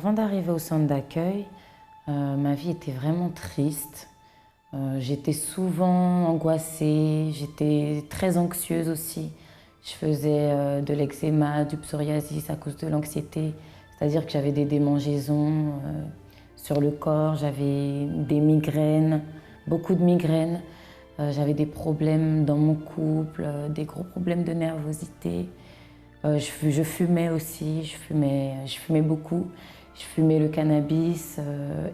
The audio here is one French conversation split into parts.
Avant d'arriver au centre d'accueil, ma vie était vraiment triste. J'étais souvent angoissée, j'étais très anxieuse aussi. Je faisais de l'eczéma, du psoriasis à cause de l'anxiété. C'est-à-dire que j'avais des démangeaisons sur le corps, j'avais des migraines, beaucoup de migraines. J'avais des problèmes dans mon couple, des gros problèmes de nervosité. Je fumais aussi, je fumais beaucoup. Je fumais le cannabis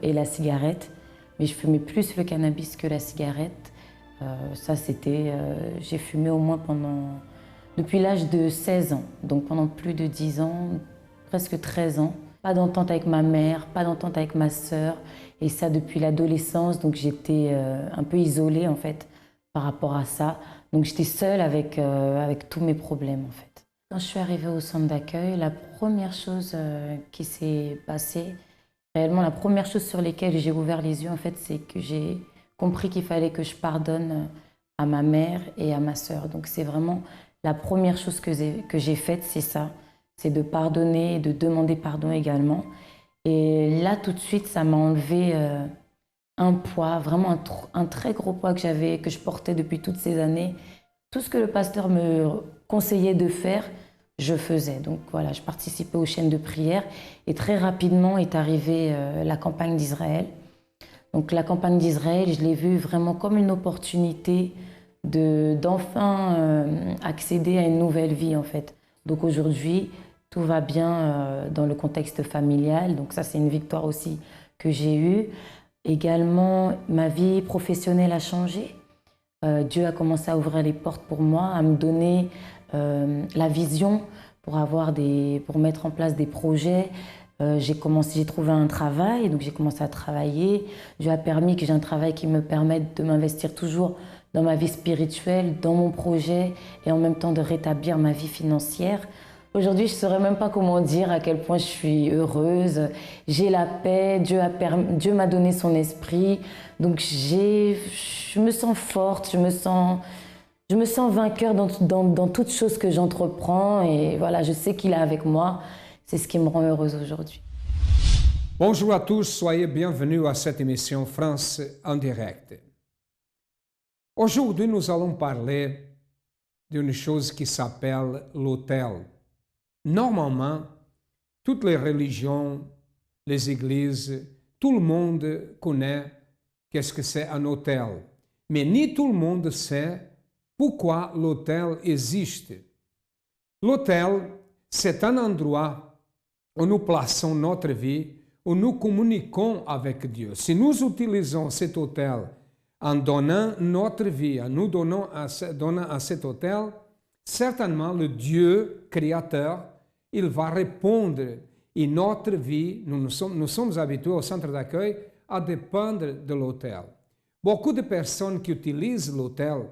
et la cigarette, mais je fumais plus le cannabis que la cigarette. J'ai fumé au moins depuis l'âge de 16 ans, donc pendant plus de 10 ans, presque 13 ans. Pas d'entente avec ma mère, pas d'entente avec ma sœur, et ça depuis l'adolescence, donc j'étais un peu isolée en fait par rapport à ça. Donc j'étais seule avec tous mes problèmes en fait. Quand je suis arrivée au centre d'accueil, la première chose qui s'est passée, réellement la première chose sur laquelle j'ai ouvert les yeux, en fait, c'est que j'ai compris qu'il fallait que je pardonne à ma mère et à ma sœur. Donc c'est vraiment la première chose que j'ai faite, c'est ça, c'est de pardonner et de demander pardon également. Et là, tout de suite, ça m'a enlevé un poids, vraiment un très gros poids que je portais depuis toutes ces années. Tout ce que le pasteur me conseillait de faire, je faisais. Donc voilà, je participais aux chaînes de prière et très rapidement est arrivée la campagne d'Israël. Donc la campagne d'Israël, je l'ai vue vraiment comme une opportunité d'enfin accéder à une nouvelle vie en fait. Donc aujourd'hui, tout va bien dans le contexte familial. Donc ça, c'est une victoire aussi que j'ai eue. Également, ma vie professionnelle a changé. Dieu a commencé à ouvrir les portes pour moi, à me donner la vision pour mettre en place des projets. J'ai trouvé un travail, donc j'ai commencé à travailler. Dieu a permis que j'ai un travail qui me permette de m'investir toujours dans ma vie spirituelle, dans mon projet et en même temps de rétablir ma vie financière. Aujourd'hui, je ne saurais même pas comment dire à quel point je suis heureuse. J'ai la paix, Dieu m'a donné son esprit. Donc je me sens forte, je me sens vainqueur dans toute chose que j'entreprends. Et voilà, je sais qu'il est avec moi. C'est ce qui me rend heureuse aujourd'hui. Bonjour à tous, soyez bienvenus à cette émission France en direct. Aujourd'hui, nous allons parler d'une chose qui s'appelle l'autel. Normalement, toutes les religions, les églises, tout le monde connaît qu'est-ce que c'est un autel. Mais ni tout le monde sait pourquoi l'autel existe. L'autel, c'est un endroit où nous plaçons notre vie, où nous communiquons avec Dieu. Si nous utilisons cet autel en donnant notre vie, en nous donnant à cet autel, certainement le Dieu créateur, il va répondre. Et notre vie, nous sommes habitués au centre d'accueil à dépendre de l'autel. Beaucoup de personnes qui utilisent l'autel,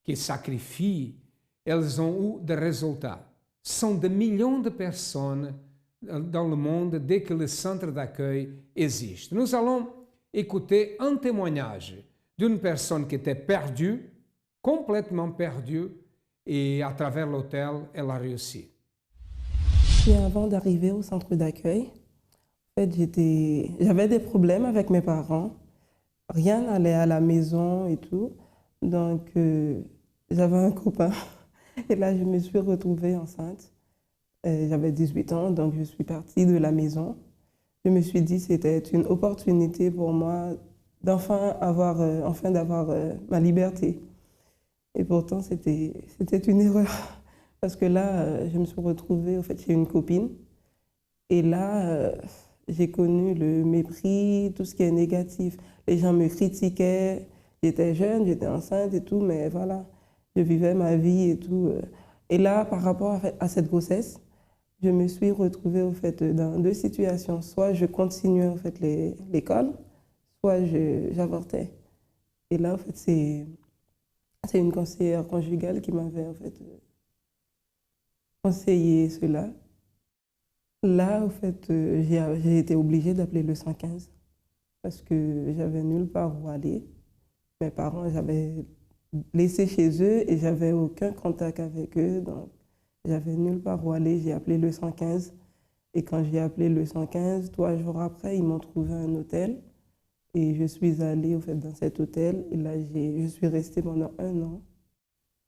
qui sacrifient, elles ont eu des résultats. Ce sont des millions de personnes dans le monde dès que le centre d'accueil existe. Nous allons écouter un témoignage d'une personne qui était perdue, complètement perdue, et à travers l'autel, elle a réussi. Et avant d'arriver au centre d'accueil, en fait, j'avais des problèmes avec mes parents. Rien n'allait à la maison et tout. Donc, j'avais un copain. Et là, je me suis retrouvée enceinte. J'avais 18 ans, donc je suis partie de la maison. Je me suis dit que c'était une opportunité pour moi d'enfin d'avoir ma liberté. Et pourtant, c'était une erreur. Parce que là, je me suis retrouvée chez une copine. Et là, j'ai connu le mépris, tout ce qui est négatif. Les gens me critiquaient. J'étais jeune, j'étais enceinte et tout, mais voilà, je vivais ma vie et tout. Et là, par rapport à cette grossesse, je me suis retrouvée dans deux situations. Soit je continuais l'école, soit j'avortais. Et là, c'est une conseillère conjugale qui m'avait conseillé cela. Là, j'ai été obligée d'appeler le 115 parce que j'avais nulle part où aller. Mes parents, j'avais laissé chez eux et j'avais aucun contact avec eux. Donc, j'avais nulle part où aller. J'ai appelé le 115 Et quand j'ai appelé le 115, 3 jours après, ils m'ont trouvé un hôtel. Et je suis allée au fait, dans cet hôtel. Et là, je suis restée pendant 1 an.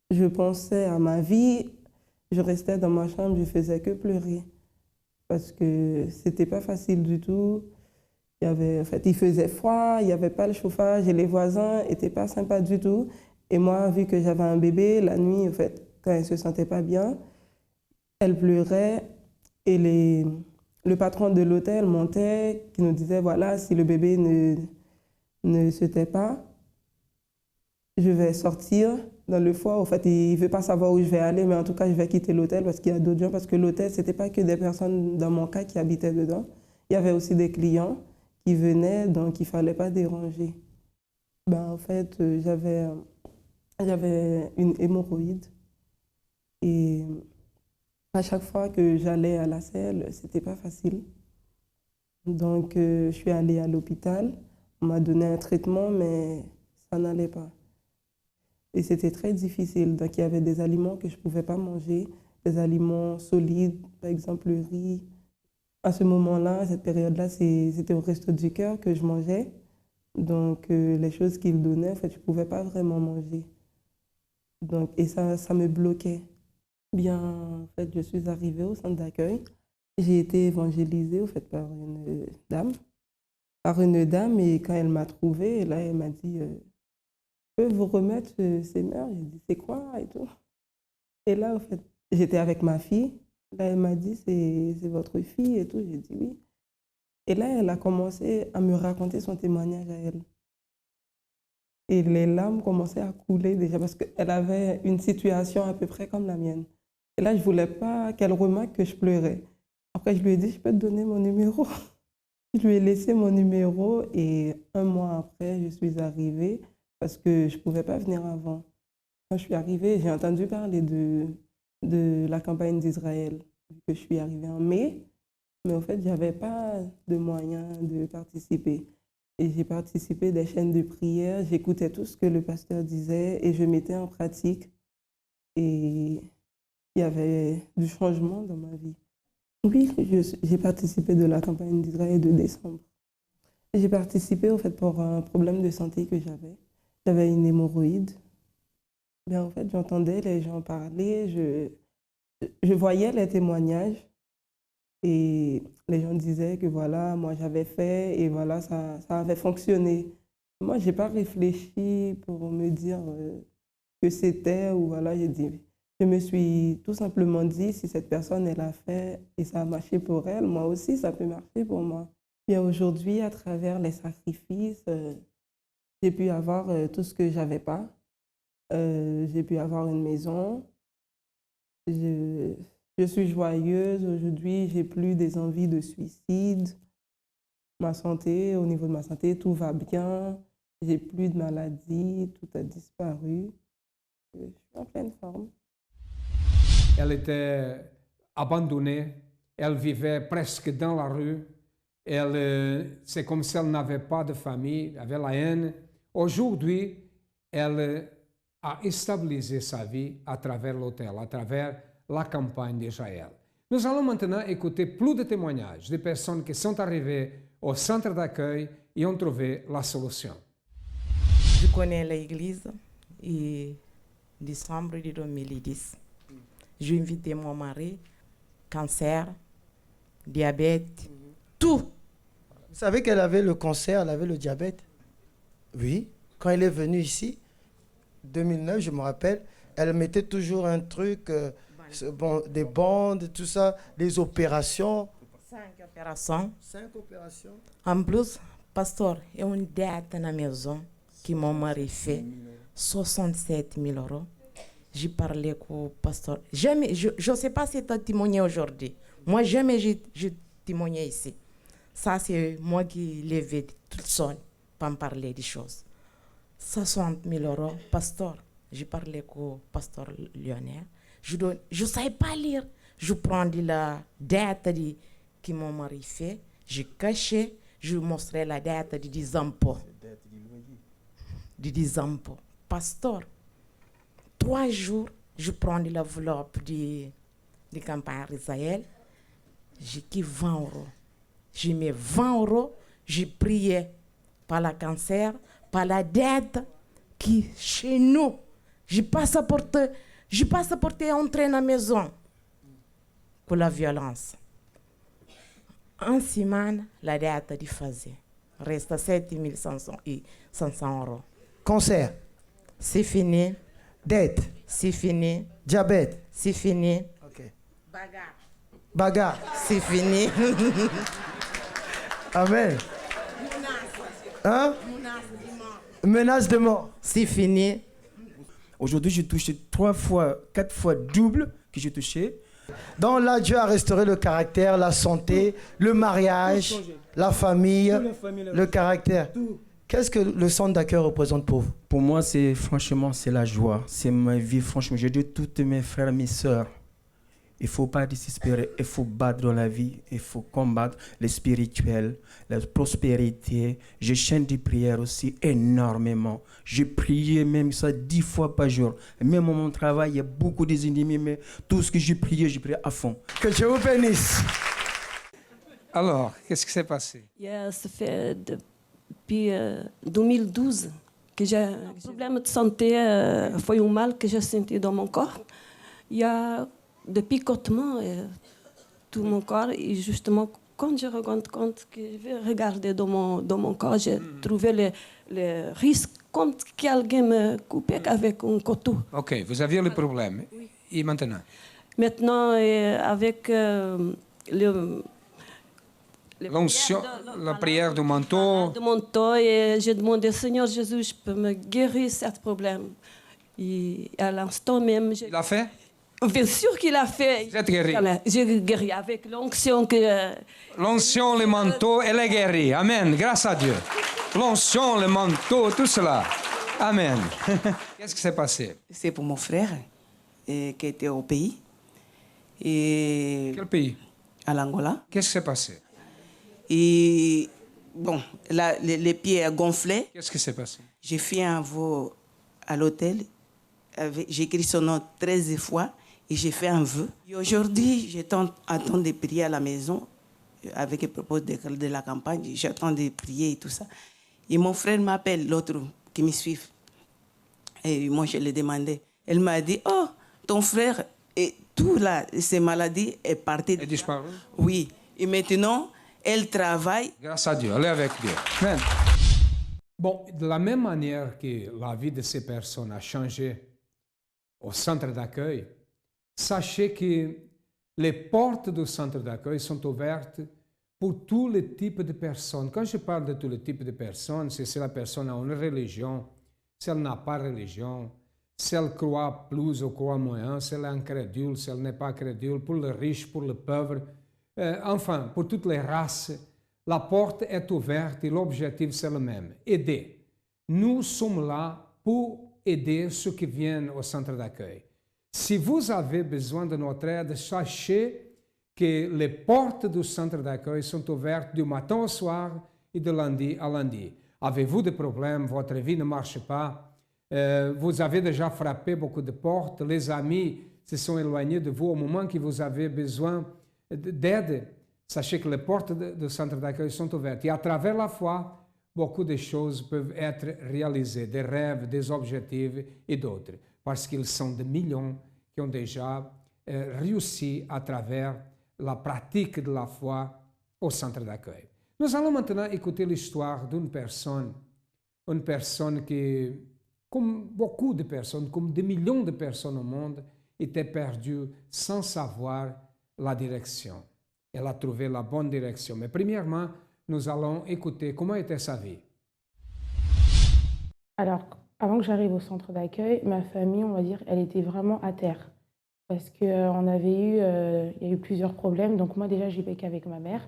Je pensais à ma vie. Je restais dans ma chambre, je faisais que pleurer. Parce que c'était pas facile du tout. Il faisait froid, il n'y avait pas le chauffage et les voisins n'étaient pas sympas du tout. Et moi, vu que j'avais un bébé, la nuit, quand elle ne se sentait pas bien, elle pleurait et le patron de l'hôtel montait, qui nous disait, voilà, si le bébé ne se tait pas, je vais sortir dans le foie. Il ne veut pas savoir où je vais aller, mais en tout cas, je vais quitter l'hôtel parce qu'il y a d'autres gens. Parce que l'hôtel, ce n'était pas que des personnes, dans mon cas, qui habitaient dedans. Il y avait aussi des clients qui venaient, donc il ne fallait pas déranger. J'avais une hémorroïde. Et à chaque fois que j'allais à la selle, ce n'était pas facile. Donc, je suis allée à l'hôpital. On m'a donné un traitement, mais ça n'allait pas. Et c'était très difficile. Donc, il y avait des aliments que je ne pouvais pas manger, des aliments solides, par exemple le riz. À ce moment-là, à cette période-là, c'était au Resto du Cœur que je mangeais. Donc, les choses qu'ils donnaient, je ne pouvais pas vraiment manger. Donc, et ça me bloquait. Je suis arrivée au centre d'accueil. J'ai été évangélisée par une dame. Et quand elle m'a trouvée, là, elle m'a dit je peux vous remettre ces mères? J'ai dit, c'est quoi et tout. Et là, j'étais avec ma fille. Là, elle m'a dit, c'est votre fille et tout. J'ai dit oui. Et là, elle a commencé à me raconter son témoignage à elle. Et les larmes commençaient à couler déjà parce qu'elle avait une situation à peu près comme la mienne. Et là, je ne voulais pas qu'elle remarque que je pleurais. Après, je lui ai dit, je peux te donner mon numéro. Je lui ai laissé mon numéro et 1 mois après, je suis arrivée parce que je ne pouvais pas venir avant. Quand je suis arrivée, j'ai entendu parler de la campagne d'Israël, vu que je suis arrivée en mai, mais je n'avais pas de moyens de participer. Et j'ai participé à des chaînes de prière, j'écoutais tout ce que le pasteur disait et je mettais en pratique. Et il y avait du changement dans ma vie. Oui, j'ai participé de la campagne d'Israël de décembre. J'ai participé pour un problème de santé que j'avais. J'avais une hémorroïde. J'entendais les gens parler, je voyais les témoignages et les gens disaient que voilà, moi j'avais fait et voilà, ça avait fonctionné. Moi, je n'ai pas réfléchi pour me dire que c'était ou voilà, je me suis tout simplement dit, si cette personne, elle a fait et ça a marché pour elle, moi aussi, ça peut marcher pour moi. Bien aujourd'hui, à travers les sacrifices, j'ai pu avoir tout ce que je n'avais pas. J'ai pu avoir une maison. Je suis joyeuse. Aujourd'hui, j'ai plus des envies de suicide. Ma santé, au niveau de ma santé, tout va bien. J'ai plus de maladies, tout a disparu. Je suis en pleine forme. Elle était abandonnée, elle vivait presque dans la rue. C'est comme si elle n'avait pas de famille, elle avait la haine. Aujourd'hui, elle a stabilisé sa vie à travers l'hôtel, à travers la campagne d'Israël. Nous allons maintenant écouter plus de témoignages de personnes qui sont arrivées au centre d'accueil et ont trouvé la solution. Je connais l'église en décembre de 2010. J'ai invité mon mari, cancer, diabète, tout. Vous savez qu'elle avait le cancer, elle avait le diabète? Oui. Quand elle est venue ici, 2009, je me rappelle, elle mettait toujours un truc, des bandes, tout ça, les opérations. 5 opérations. 5 opérations. En plus, pasteur, il y a une dette à la maison que mon mari fait, 67 000 €. J'ai parlé avec le pasteur. Jamais, je ne sais pas si tu as témoigné aujourd'hui. Moi, jamais je témoigné ici. Ça, c'est moi qui l'ai vu toute seule pour me parler des choses. 60 000 €, pasteur. J'ai parlé avec le pasteur Lionel. Je ne savais pas lire. Je prends de la dette que mon mari fait. Je cachais. Je montrais la dette des impôts. Des impôts. Pasteur. 3 jours, je prends de l'enveloppe de campagne d'Israël. J'ai qui 20 euros. J'ai mis 20 euros, j'ai prié par le cancer, par la dette qui chez nous. J'ai passeporté entrer dans la maison pour la violence. En semaine, la dette est faisait. Reste 7 500 euros. Cancer, C'est fini, dette, c'est fini, diabète. c'est fini. Ok. Bagarre. Bagarre. C'est fini. Amen. Hein? Menace de mort. C'est fini. Aujourd'hui, j'ai touché 4 fois double que j'ai touché. Donc là, Dieu a restauré le caractère, la santé, le mariage, la famille, le caractère. Qu'est-ce que le centre d'accueil représente pour vous? Pour moi, franchement, c'est la joie. C'est ma vie, franchement. Je dis à tous mes frères et mes sœurs, il ne faut pas désespérer, il faut battre dans la vie, il faut combattre le spirituel, la prospérité. Je chante des prières aussi énormément. Je priais même ça 10 fois par jour. Même à mon travail, il y a beaucoup des ennemis, mais tout ce que j'ai prié à fond. Que Dieu vous bénisse. Alors, qu'est-ce qui s'est passé? Ça fait depuis 2012 que j'ai un problème de santé, foi mal que j'ai senti dans mon corps. Il y a des picotements tout mon corps et justement quand je rends compte que je vais regarder dans mon corps, j'ai trouvé le risque comme que quelqu'un me coupait avec un couteau. Ok, vous aviez le problème. Et maintenant? Maintenant, avec L'onction, la prière du manteau. de mon temps, et j'ai demandé, Seigneur Jésus, je peux me guérir ce problème. Et à l'instant même, Il a fait? bien sûr qu'il a fait. Vous êtes guéri? J'ai guéri avec l'onction que... L'onction, le manteau, elle est guérie. Amen. Grâce à Dieu. L'onction, le manteau, tout cela. Amen. Qu'est-ce qui s'est passé? C'est pour mon frère qui était au pays. Et Quel pays? à l'Angola. Qu'est-ce qui s'est passé? Et bon, là, les pieds ont gonflé. Qu'est-ce qui s'est passé? J'ai fait un vœu à l'hôtel. J'ai écrit son nom 13 fois et j'ai fait un vœu. Et aujourd'hui, j'attends de prier à la maison avec le propos de la campagne. J'attends de prier et tout ça. Et mon frère m'appelle, l'autre qui me suit. Et moi, je lui ai demandé. Elle m'a dit, oh, ton frère, et tout là, ces maladies est parti. Elle est disparue? Oui. Et maintenant, elle travaille. Grâce à Dieu. Elle est avec Dieu. Amen. Bon, de la même manière que la vie de ces personnes a changé au centre d'accueil, sachez que les portes du centre d'accueil sont ouvertes pour tous les types de personnes. Quand je parle de tous les types de personnes, c'est si la personne a une religion, si elle n'a pas de religion, si elle croit plus ou croit moins, si elle est incrédule, si elle n'est pas crédule, pour le riche, pour le pauvre, enfin, pour toutes les races, la porte est ouverte et l'objectif c'est le même, aider. Nous sommes là pour aider ceux qui viennent au centre d'accueil. Si vous avez besoin de notre aide, sachez que les portes du centre d'accueil sont ouvertes du matin au soir et de lundi à lundi. Avez-vous des problèmes, votre vie ne marche pas, vous avez déjà frappé beaucoup de portes, les amis se sont éloignés de vous au moment que vous avez besoin d'aide, sachez que les portes du centre d'accueil sont ouvertes. Et à travers la foi, beaucoup de choses peuvent être réalisées, des rêves, des objectifs et d'autres, parce qu'ils sont des millions qui ont déjà réussi à travers la pratique de la foi au centre d'accueil. Nous allons maintenant écouter l'histoire d'une personne qui, comme beaucoup de personnes, comme des millions de personnes au monde, était perdue sans savoir la direction. Elle a trouvé la bonne direction. Mais premièrement, nous allons écouter comment était sa vie. Alors, avant que j'arrive au centre d'accueil, ma famille, on va dire, elle était vraiment à terre. Parce qu'il y a eu plusieurs problèmes. Donc moi, déjà, j'ai vécu avec ma mère,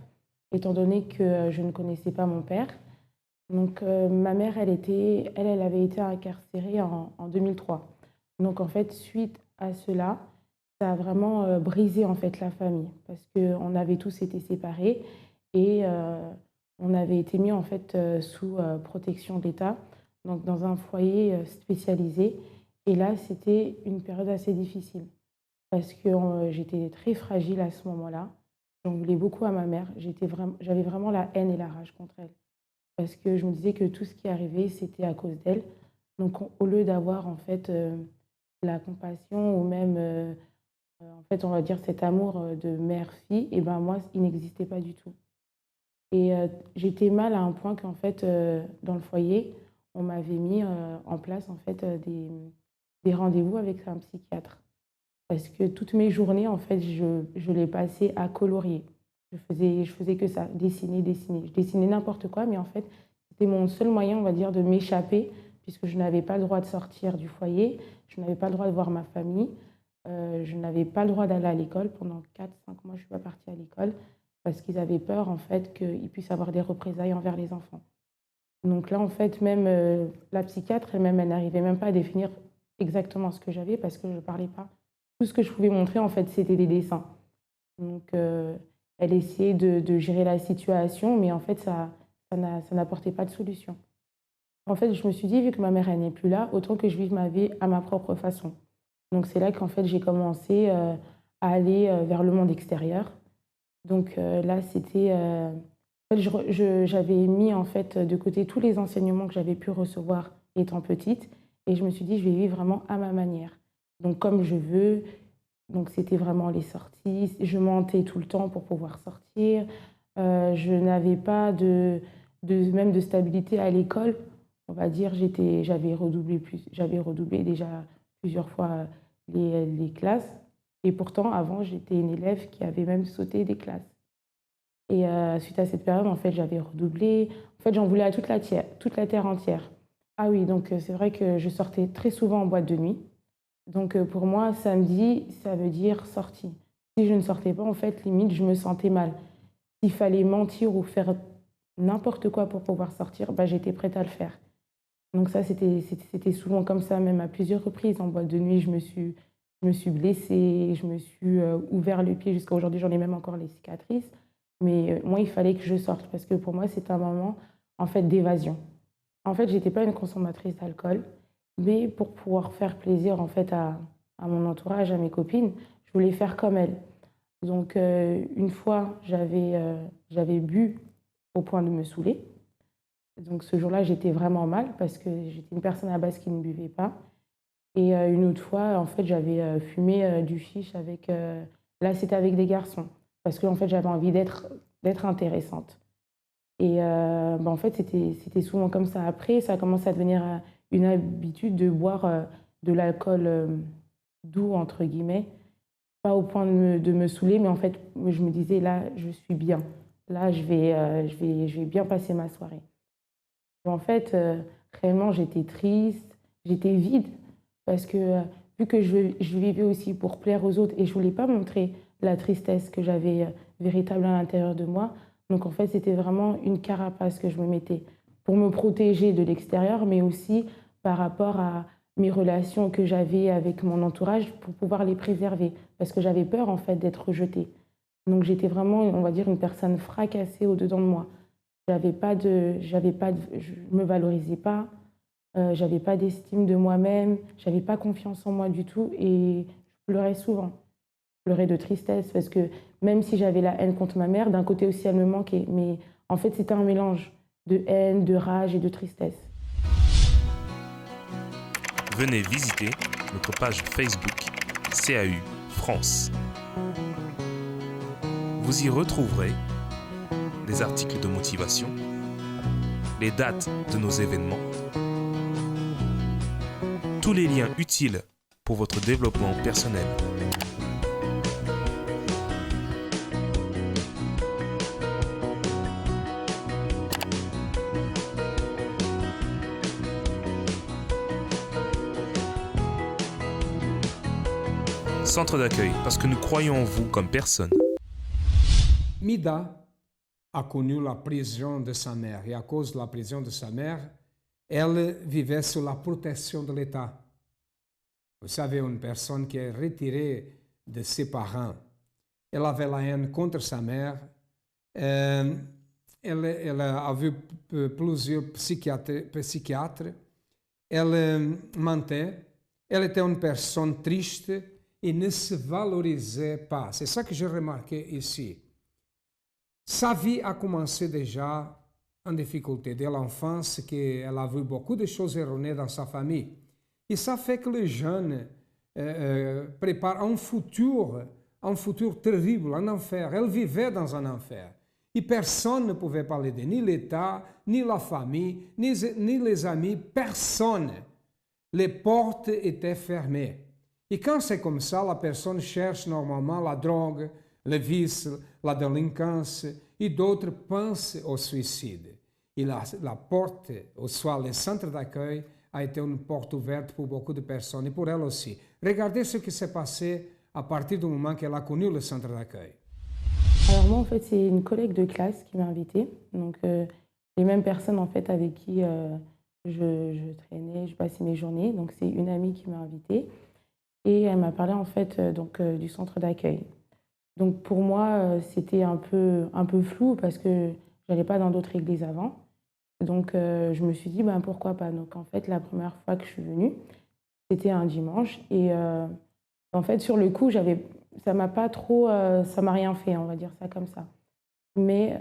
étant donné que je ne connaissais pas mon père. Donc ma mère, elle avait été incarcérée en 2003. Donc en fait, suite à cela, ça a vraiment brisé en fait la famille. Parce qu'on avait tous été séparés et on avait été mis en fait sous protection de l'État, donc dans un foyer spécialisé. Et là, c'était une période assez difficile parce que j'étais très fragile à ce moment-là. J'en voulais beaucoup à ma mère. J'avais vraiment la haine et la rage contre elle. Parce que je me disais que tout ce qui arrivait, c'était à cause d'elle. Donc, au lieu d'avoir en fait la compassion ou même, en fait, on va dire cet amour de mère-fille, et ben moi, il n'existait pas du tout. Et j'étais mal à un point qu'en fait, dans le foyer, on m'avait mis en place en fait des rendez-vous avec un psychiatre. Parce que toutes mes journées, en fait, je les passais à colorier. Je faisais que ça, dessiner, dessiner. Je dessinais n'importe quoi, mais en fait, c'était mon seul moyen, on va dire, de m'échapper, puisque je n'avais pas le droit de sortir du foyer, je n'avais pas le droit de voir ma famille, je n'avais pas le droit d'aller à l'école. Pendant 4-5 mois, je ne suis pas partie à l'école, parce qu'ils avaient peur, en fait, qu'ils puissent avoir des représailles envers les enfants. Donc là, en fait, même la psychiatre, elle-même, elle n'arrivait même pas à définir exactement ce que j'avais, parce que je ne parlais pas. Tout ce que je pouvais montrer, en fait, c'était des dessins. Donc, elle essayait de gérer la situation, mais en fait, ça n'apportait pas de solution. En fait, je me suis dit, vu que ma mère, elle n'est plus là, autant que je vive ma vie à ma propre façon. Donc, c'est là qu'en fait, j'ai commencé à aller vers le monde extérieur. Donc, là, c'était... j'avais mis, en fait, de côté tous les enseignements que j'avais pu recevoir étant petite, et je me suis dit, je vais vivre vraiment à ma manière. Donc, comme je veux. Donc, c'était vraiment les sorties. Je mentais tout le temps pour pouvoir sortir. Je n'avais pas même de stabilité à l'école. On va dire, j'avais redoublé déjà plusieurs fois les classes. Et pourtant, avant, j'étais une élève qui avait même sauté des classes. Et suite à cette période, en fait, j'avais redoublé. En fait, j'en voulais à toute la terre entière. Ah oui, donc c'est vrai que je sortais très souvent en boîte de nuit. Donc pour moi, samedi, ça veut dire sortie. Si je ne sortais pas, en fait, limite, je me sentais mal. S'il fallait mentir ou faire n'importe quoi pour pouvoir sortir, bah, j'étais prête à le faire. Donc ça, c'était souvent comme ça, même à plusieurs reprises. En boîte de nuit, je me suis blessée, je me suis ouvert le pied. Jusqu'à aujourd'hui, j'en ai même encore les cicatrices. Mais moi, il fallait que je sorte parce que pour moi, c'était un moment en fait, d'évasion. En fait, je n'étais pas une consommatrice d'alcool. Mais pour pouvoir faire plaisir en fait à mon entourage, à mes copines, je voulais faire comme elles. Donc une fois, j'avais bu au point de me saouler. Donc ce jour-là, j'étais vraiment mal parce que j'étais une personne à la base qui ne buvait pas. Et une autre fois, en fait, j'avais fumé du chiche avec... là, c'était avec des garçons parce que en fait, j'avais envie d'être intéressante. Et en fait, c'était souvent comme ça. Après, ça a commencé à devenir une habitude de boire de l'alcool doux, entre guillemets. Pas au point de me saouler, mais en fait, je me disais, là, je suis bien. Là, je vais bien passer ma soirée. En fait, réellement, j'étais triste, j'étais vide, parce que vu que je vivais aussi pour plaire aux autres et je ne voulais pas montrer la tristesse que j'avais véritablement à l'intérieur de moi. Donc, en fait, c'était vraiment une carapace que je me mettais pour me protéger de l'extérieur, mais aussi par rapport à mes relations que j'avais avec mon entourage pour pouvoir les préserver, parce que j'avais peur, en fait, d'être rejetée. Donc, j'étais vraiment, on va dire, une personne fracassée au-dedans de moi. Je me valorisais pas, j'avais pas d'estime de moi-même, j'avais pas confiance en moi du tout et je pleurais souvent. Je pleurais de tristesse parce que même si j'avais la haine contre ma mère, d'un côté aussi elle me manquait. Mais en fait, c'était un mélange de haine, de rage et de tristesse. Venez visiter notre page Facebook CAU France. Vous y retrouverez des articles de motivation, les dates de nos événements, tous les liens utiles pour votre développement personnel. Centre d'accueil, parce que nous croyons en vous comme personne. Mida a connu la prison de sa mère et à cause de la prison de sa mère, elle vivait sous la protection de l'État. Vous savez, une personne qui est retirée de ses parents, elle avait la haine contre sa mère, elle a vu plusieurs psychiatres, elle mentait, elle était une personne triste et ne se valorisait pas. C'est ça que j'ai remarqué ici. sa vie a commencé déjà en difficulté. Dès l'enfance, qu'elle a vu beaucoup de choses erronées dans sa famille. Et ça fait que les jeunes préparent un futur terrible, un enfer. Elle vivait dans un enfer. Et personne ne pouvait parler d'elle, ni l'État, ni la famille, ni les amis, personne. Les portes étaient fermées. Et quand c'est comme ça, la personne cherche normalement la drogue, le vice, la délinquance, et d'autres pensent au suicide. Et la porte, ou soit le centre d'accueil, a été une porte ouverte pour beaucoup de personnes, et pour elle aussi. Regardez ce qui s'est passé à partir du moment qu'elle a connu le centre d'accueil. Alors moi, en fait, c'est une collègue de classe qui m'a invitée. Donc, les mêmes personnes, en fait, avec qui je traînais, je passais mes journées. Donc, c'est une amie qui m'a invitée. Et elle m'a parlé, en fait, du centre d'accueil. Donc, pour moi, c'était un peu flou parce que je n'allais pas dans d'autres églises avant. Donc, je me suis dit, ben, pourquoi pas. Donc, en fait, la première fois que je suis venue, c'était un dimanche. Et en fait, sur le coup, ça m'a pas trop, ça m'a rien fait, on va dire ça comme ça. Mais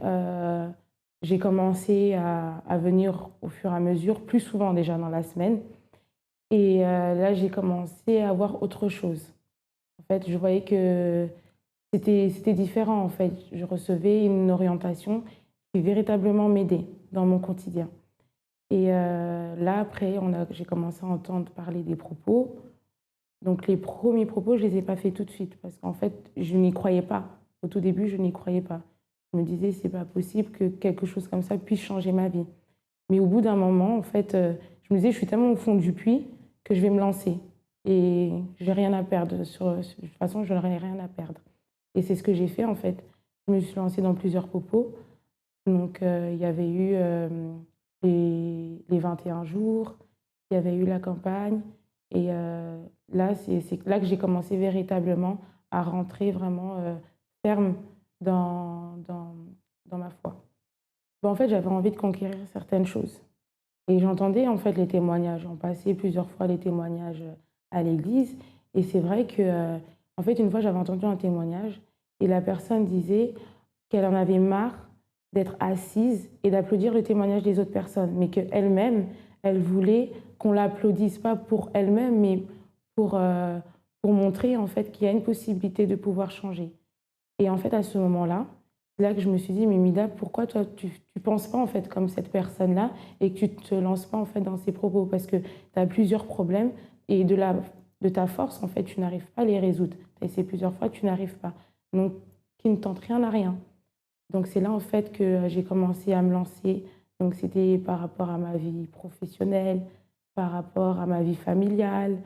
j'ai commencé à venir au fur et à mesure, plus souvent déjà dans la semaine. Et là, j'ai commencé à voir autre chose. En fait, je voyais que c'était différent. En fait, je recevais une orientation qui véritablement m'aidait dans mon quotidien. Et là, après, j'ai commencé à entendre parler des propos. Donc les premiers propos, je ne les ai pas faits tout de suite parce qu'en fait, je n'y croyais pas. Au tout début, je n'y croyais pas. Je me disais, c'est pas possible que quelque chose comme ça puisse changer ma vie. Mais au bout d'un moment, en fait, je me disais, je suis tellement au fond du puits que je vais me lancer. Et je n'ai rien à perdre. De toute façon, je n'aurais rien à perdre. Et c'est ce que j'ai fait, en fait. Je me suis lancée dans plusieurs propos. Donc, il y avait eu les 21 jours, il y avait eu la campagne. Et là, c'est là que j'ai commencé véritablement à rentrer vraiment ferme dans ma foi. Bon, en fait, j'avais envie de conquérir certaines choses. Et j'entendais en fait les témoignages. On passait plusieurs fois les témoignages à l'église. Et c'est vrai que, en fait, une fois, j'avais entendu un témoignage et la personne disait qu'elle en avait marre d'être assise et d'applaudir le témoignage des autres personnes, mais qu'elle-même, elle voulait qu'on l'applaudisse pas pour elle-même, mais pour montrer en fait qu'il y a une possibilité de pouvoir changer. Et en fait, à ce moment-là, c'est là que je me suis dit, mais Mida, pourquoi toi, tu penses pas en fait comme cette personne-là et que tu te lances pas en fait dans ces propos? Parce que tu as plusieurs problèmes et de ta force, en fait, tu n'arrives pas à les résoudre. Tu as essayé plusieurs fois, tu n'arrives pas. Donc, qui ne tente rien à rien. Donc, c'est là en fait que j'ai commencé à me lancer. Donc, c'était par rapport à ma vie professionnelle, par rapport à ma vie familiale,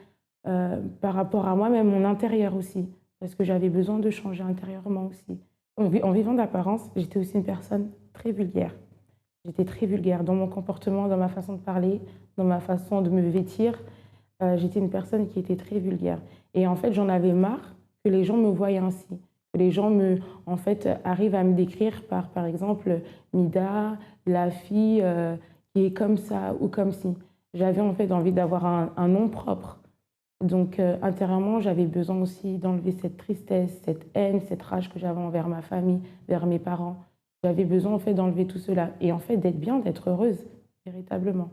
par rapport à moi-même, mon intérieur aussi, parce que j'avais besoin de changer intérieurement aussi. En vivant d'apparence, j'étais aussi une personne très vulgaire. J'étais très vulgaire dans mon comportement, dans ma façon de parler, dans ma façon de me vêtir. J'étais une personne qui était très vulgaire. Et en fait, j'en avais marre que les gens me voient ainsi. Que les gens en fait, arrivent à me décrire par exemple, Mida, la fille qui est comme ça ou comme ci. J'avais en fait envie d'avoir un nom propre. Donc, intérieurement, j'avais besoin aussi d'enlever cette tristesse, cette haine, cette rage que j'avais envers ma famille, vers mes parents. J'avais besoin en fait d'enlever tout cela et en fait d'être bien, d'être heureuse, véritablement.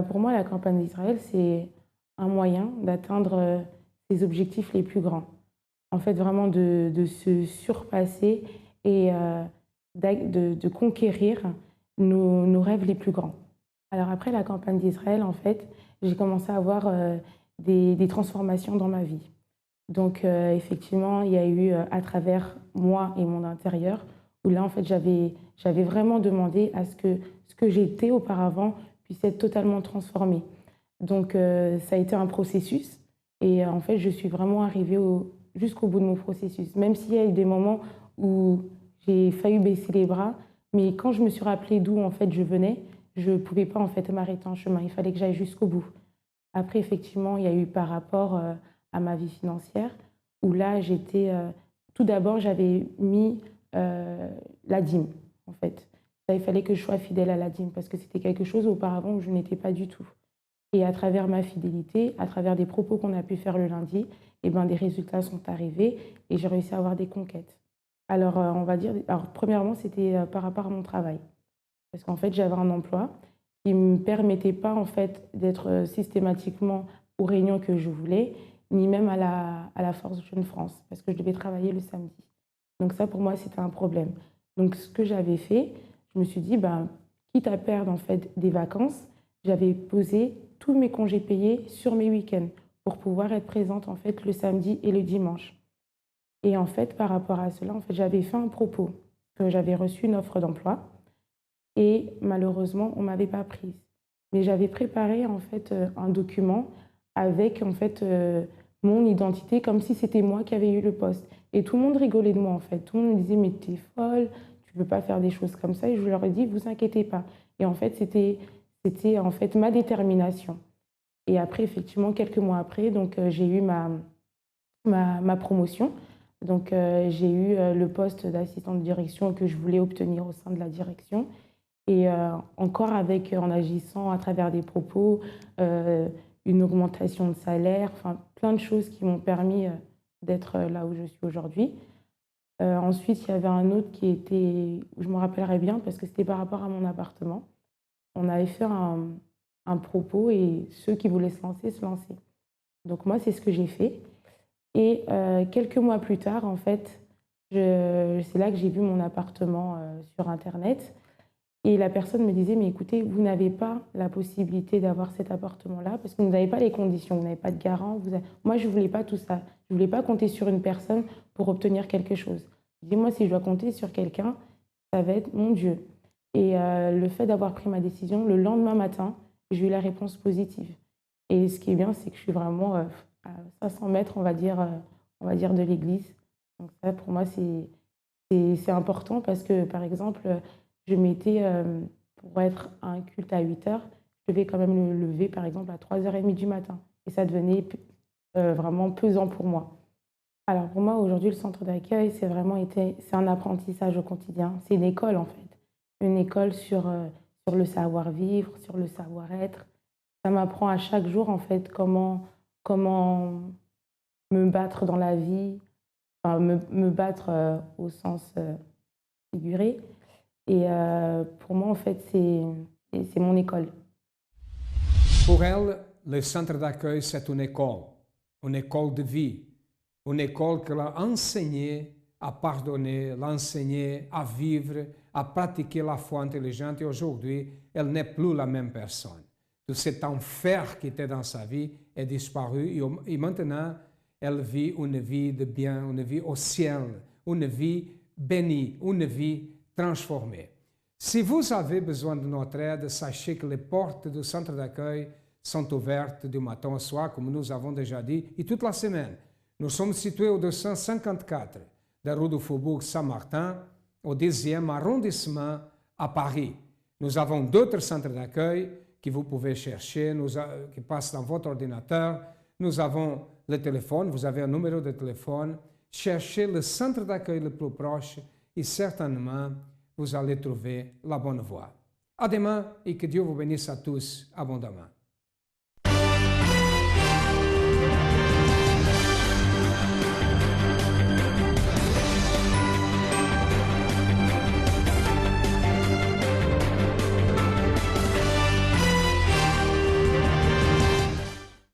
Pour moi, la campagne d'Israël, c'est un moyen d'atteindre ses objectifs les plus grands. En fait, vraiment de se surpasser et de conquérir nos rêves les plus grands. Alors après la campagne d'Israël, en fait, j'ai commencé à avoir des transformations dans ma vie. Donc effectivement, il y a eu à travers moi et mon intérieur, où là, en fait, j'avais vraiment demandé à ce que j'étais auparavant puisse être totalement transformé. Donc ça a été un processus et en fait, je suis vraiment arrivée jusqu'au bout de mon processus, même s'il y a eu des moments où j'ai failli baisser les bras, mais quand je me suis rappelé d'où en fait je venais, je ne pouvais pas en fait m'arrêter en chemin, il fallait que j'aille jusqu'au bout. Après, effectivement, il y a eu par rapport à ma vie financière, où là, tout d'abord, j'avais mis la dîme, en fait. Ça, il fallait que je sois fidèle à la dîme, parce que c'était quelque chose auparavant où je n'étais pas du tout. Et à travers ma fidélité, à travers des propos qu'on a pu faire le lundi, des résultats sont arrivés et j'ai réussi à avoir des conquêtes. Alors, on va dire, alors, premièrement, c'était par rapport à mon travail. Parce qu'en fait, j'avais un emploi qui ne me permettait pas en fait, d'être systématiquement aux réunions que je voulais, ni même à la Force Jeune France, parce que je devais travailler le samedi. Donc ça, pour moi, c'était un problème. Donc ce que j'avais fait, je me suis dit, ben, quitte à perdre en fait, des vacances, j'avais posé tous mes congés payés sur mes week-ends pour pouvoir être présente en fait, le samedi et le dimanche. Et en fait, par rapport à cela, en fait, j'avais fait un propos, que j'avais reçu une offre d'emploi et malheureusement, on ne m'avait pas prise. Mais j'avais préparé en fait, un document avec en fait, mon identité, comme si c'était moi qui avais eu le poste. Et tout le monde rigolait de moi, en fait. Tout le monde me disait, mais t'es folle, tu ne peux pas faire des choses comme ça. Et je leur ai dit, vous inquiétez pas. Et en fait, c'était en fait ma détermination. Et après, effectivement, quelques mois après, donc, j'ai eu ma promotion. Donc, j'ai eu le poste d'assistante de direction que je voulais obtenir au sein de la direction. Et encore en agissant à travers des propos, une augmentation de salaire, enfin plein de choses qui m'ont permis d'être là où je suis aujourd'hui. Ensuite, il y avait un autre qui était, je me rappellerai bien parce que c'était par rapport à mon appartement. On avait fait un propos et ceux qui voulaient se lançaient. Donc moi, c'est ce que j'ai fait. Et quelques mois plus tard, en fait, c'est là que j'ai vu mon appartement sur Internet. Et la personne me disait, mais écoutez, vous n'avez pas la possibilité d'avoir cet appartement-là parce que vous n'avez pas les conditions, vous n'avez pas de garant. Moi, je ne voulais pas tout ça. Je ne voulais pas compter sur une personne pour obtenir quelque chose. Dis-moi, si je dois compter sur quelqu'un, ça va être mon Dieu. Et le fait d'avoir pris ma décision, le lendemain matin, j'ai eu la réponse positive. Et ce qui est bien, c'est que je suis vraiment à 500 mètres, on va dire de l'église. Donc ça, pour moi, c'est important parce que, par exemple, je mettais, pour être à un culte à 8 h, je devais quand même le lever, par exemple, à 3 h 30 du matin. Et ça devenait vraiment pesant pour moi. Alors pour moi, aujourd'hui, le centre d'accueil, c'est un apprentissage au quotidien. C'est une école, en fait. Une école sur le savoir-vivre, sur le savoir-être. Ça m'apprend à chaque jour, en fait, comment me battre dans la vie, enfin, me battre au sens figuré. Et pour moi, en fait, c'est mon école. Pour elle, le centre d'accueil, c'est une école de vie, une école qui l'a enseigné à pardonner, l'a enseigné à vivre, à pratiquer la foi intelligente. Et aujourd'hui, elle n'est plus la même personne. Tout cet enfer qui était dans sa vie est disparu. Et maintenant, elle vit une vie de bien, une vie au ciel, une vie bénie, une vie transformée. Si vous avez besoin de notre aide, sachez que les portes du centre d'accueil sont ouvertes du matin au soir, comme nous avons déjà dit, et toute la semaine. Nous sommes situés au 254 de la rue du Faubourg Saint-Martin, au 10e arrondissement à Paris. Nous avons d'autres centres d'accueil que vous pouvez chercher, qui passent dans votre ordinateur. Nous avons le téléphone, vous avez un numéro de téléphone. Cherchez le centre d'accueil le plus proche et certainement, vous allez trouver la bonne voie. À demain et que Dieu vous bénisse à tous abondamment.